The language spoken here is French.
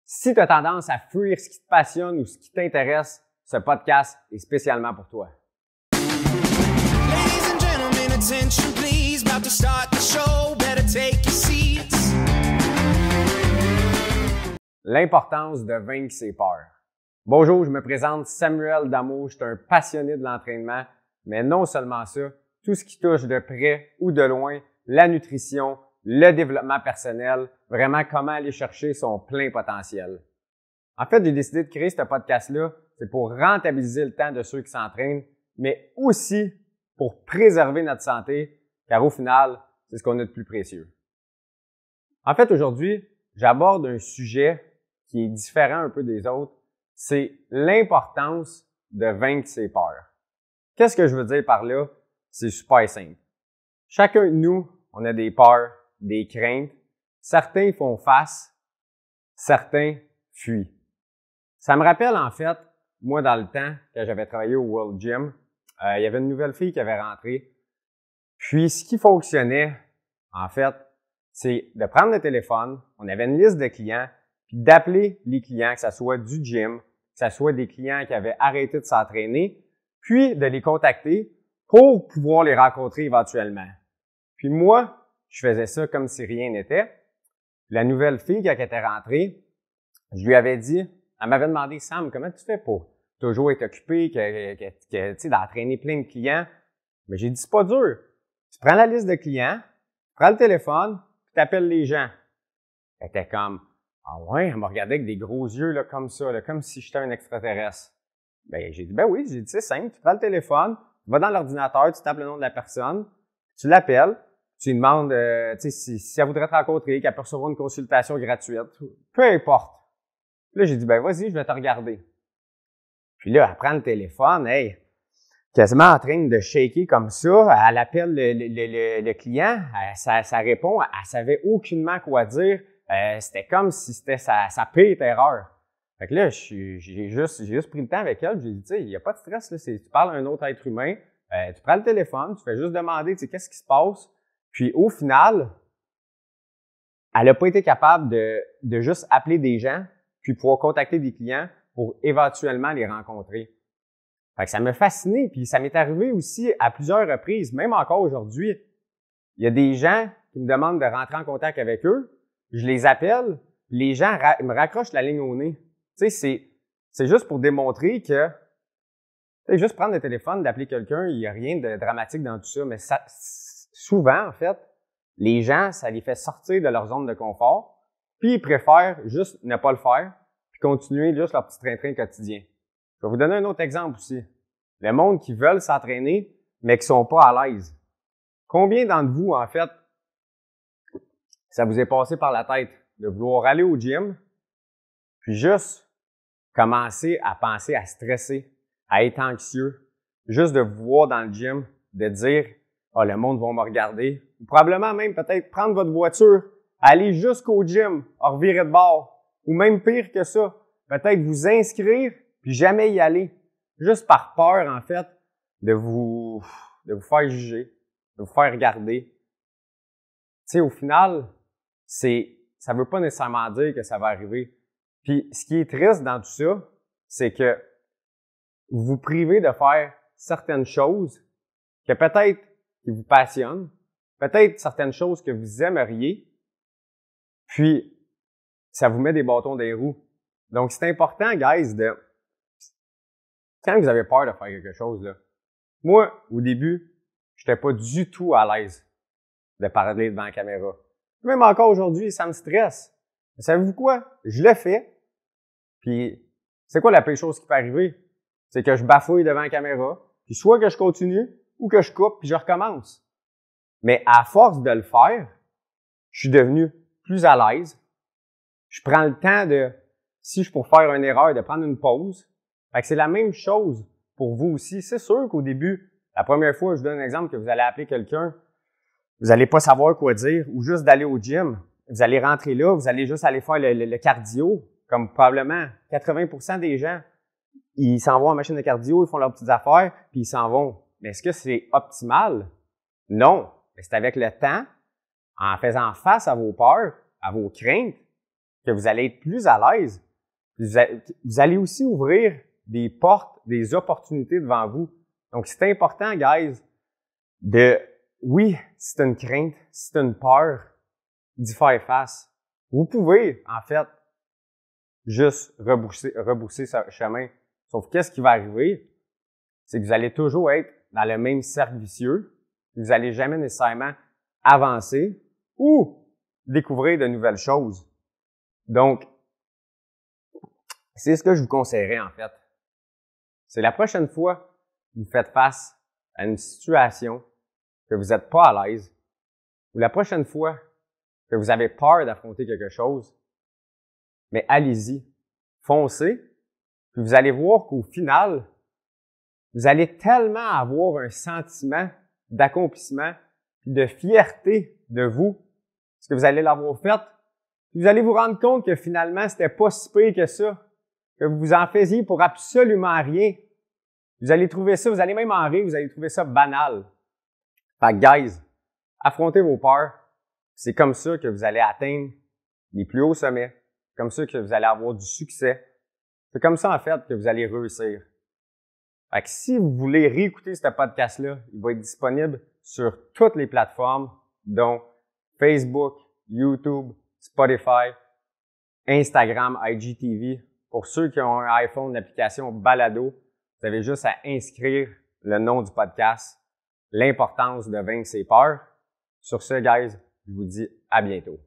Si tu as tendance à fuir ce qui te passionne ou ce qui t'intéresse, ce podcast est spécialement pour toi. Ladies and gentlemen, attention please, about to start the show, better take your seats. L'importance de vaincre ses peurs. Bonjour, je me présente Samuel Damour, je suis un passionné de l'entraînement, mais non seulement ça, tout ce qui touche de près ou de loin, la nutrition, le développement personnel, vraiment comment aller chercher son plein potentiel. En fait, j'ai décidé de créer ce podcast-là, c'est pour rentabiliser le temps de ceux qui s'entraînent, mais aussi pour préserver notre santé, car au final, c'est ce qu'on a de plus précieux. En fait, aujourd'hui, j'aborde un sujet qui est différent un peu des autres, c'est l'importance de vaincre ses peurs. Qu'est-ce que je veux dire par là? C'est super simple. Chacun de nous, on a des peurs, des craintes. Certains font face, certains fuient. Ça me rappelle en fait, moi dans le temps, quand j'avais travaillé au World Gym, il y avait une nouvelle fille qui avait rentré. Puis ce qui fonctionnait, en fait, c'est de prendre le téléphone, on avait une liste de clients, puis d'appeler les clients, que ce soit du gym, que ce soit des clients qui avaient arrêté de s'entraîner, puis de les contacter pour pouvoir les rencontrer éventuellement. Puis moi, je faisais ça comme si rien n'était. La nouvelle fille, quand elle était rentrée, je lui avais dit, elle m'avait demandé, Sam, comment tu fais pour toujours être occupé, tu sais, d'entraîner plein de clients? Mais j'ai dit, c'est pas dur. Tu prends la liste de clients, tu prends le téléphone, puis tu appelles les gens. Elle était comme, ah ouais, elle me regardait avec des gros yeux là, comme ça, là, comme si j'étais un extraterrestre. Ben, j'ai dit, ben oui, j'ai dit, c'est simple, tu prends le téléphone, tu vas dans l'ordinateur, tu tapes le nom de la personne, tu l'appelles, tu lui demandes si elle voudrait te rencontrer, qu'elle peut recevoir une consultation gratuite, peu importe. Puis là, j'ai dit, ben vas-y, je vais te regarder. Puis là, elle prend le téléphone, hey, quasiment en train de shaker comme ça, elle appelle le client, ça répond, elle savait aucunement quoi dire, c'était comme si c'était sa pire erreur. Fait que là, j'ai juste pris le temps avec elle, j'ai dit, tu sais, il n'y a pas de stress, là, tu parles à un autre être humain, tu prends le téléphone, tu fais juste demander, tu sais, qu'est-ce qui se passe. Puis au final, elle n'a pas été capable de juste appeler des gens, puis pouvoir contacter des clients pour éventuellement les rencontrer. Fait que ça m'a fasciné, puis ça m'est arrivé aussi à plusieurs reprises, même encore aujourd'hui. Il y a des gens qui me demandent de rentrer en contact avec eux, je les appelle, les gens me raccrochent la ligne au nez. Tu sais, c'est juste pour démontrer que, tu sais, juste prendre le téléphone, d'appeler quelqu'un, il n'y a rien de dramatique dans tout ça, mais ça, souvent, en fait, les gens, ça les fait sortir de leur zone de confort, puis ils préfèrent juste ne pas le faire, puis continuer juste leur petit train-train quotidien. Je vais vous donner un autre exemple aussi. Le monde qui veulent s'entraîner, mais qui sont pas à l'aise. Combien d'entre vous, en fait, ça vous est passé par la tête de vouloir aller au gym, puis juste commencer à penser à stresser, à être anxieux, juste de vous voir dans le gym, de dire « Ah, le monde va me regarder », ou probablement même peut-être prendre votre voiture, aller jusqu'au gym, revirer de bord, ou même pire que ça, peut-être vous inscrire puis jamais y aller, juste par peur en fait de vous faire juger, de vous faire regarder. Tu sais, au final, ça veut pas nécessairement dire que ça va arriver. Puis ce qui est triste dans tout ça, c'est que vous vous privez de faire certaines choses que peut-être qui vous passionnent, peut-être certaines choses que vous aimeriez, puis ça vous met des bâtons dans les roues. Donc c'est important, guys, quand vous avez peur de faire quelque chose, là, moi, au début, j'étais pas du tout à l'aise de parler devant la caméra. Même encore aujourd'hui, ça me stresse. Mais savez-vous quoi? Je le fais. Puis, c'est quoi la pire chose qui peut arriver? C'est que je bafouille devant la caméra, puis soit que je continue, ou que je coupe, puis je recommence. Mais à force de le faire, je suis devenu plus à l'aise. Je prends le temps si je pour faire une erreur, de prendre une pause. Fait que c'est la même chose pour vous aussi. C'est sûr qu'au début, la première fois, je vous donne un exemple que vous allez appeler quelqu'un, vous allez pas savoir quoi dire, ou juste d'aller au gym. Vous allez rentrer là, vous allez juste aller faire le cardio, comme probablement 80% des gens. Ils s'en vont en machine de cardio, ils font leurs petites affaires, puis ils s'en vont. Mais est-ce que c'est optimal? Non. Mais c'est avec le temps, en faisant face à vos peurs, à vos craintes, que vous allez être plus à l'aise. Vous allez aussi ouvrir des portes, des opportunités devant vous. Donc, c'est important, guys, oui, c'est une crainte, c'est une peur d'y faire face. Vous pouvez, en fait, juste rebousser ce chemin. Sauf qu'est-ce qui va arriver? C'est que vous allez toujours être dans le même cercle vicieux. Vous n'allez jamais nécessairement avancer ou découvrir de nouvelles choses. Donc, c'est ce que je vous conseillerais, en fait. C'est la prochaine fois que vous faites face à une situation que vous n'êtes pas à l'aise, ou la prochaine fois que vous avez peur d'affronter quelque chose, mais allez-y, foncez, puis vous allez voir qu'au final, vous allez tellement avoir un sentiment d'accomplissement et de fierté de vous, parce que vous allez l'avoir fait, puis vous allez vous rendre compte que finalement, c'était pas si pire que ça, que vous en faisiez pour absolument rien. Vous allez trouver ça, vous allez même en rire, vous allez trouver ça banal. Fait que, guys, affrontez vos peurs. C'est comme ça que vous allez atteindre les plus hauts sommets. C'est comme ça que vous allez avoir du succès. C'est comme ça, en fait, que vous allez réussir. Fait que si vous voulez réécouter ce podcast-là, il va être disponible sur toutes les plateformes, dont Facebook, YouTube, Spotify, Instagram, IGTV. Pour ceux qui ont un iPhone, l'application Balado, vous avez juste à inscrire le nom du podcast, l'importance de vaincre ses peurs. Sur ce, guys, je vous dis à bientôt.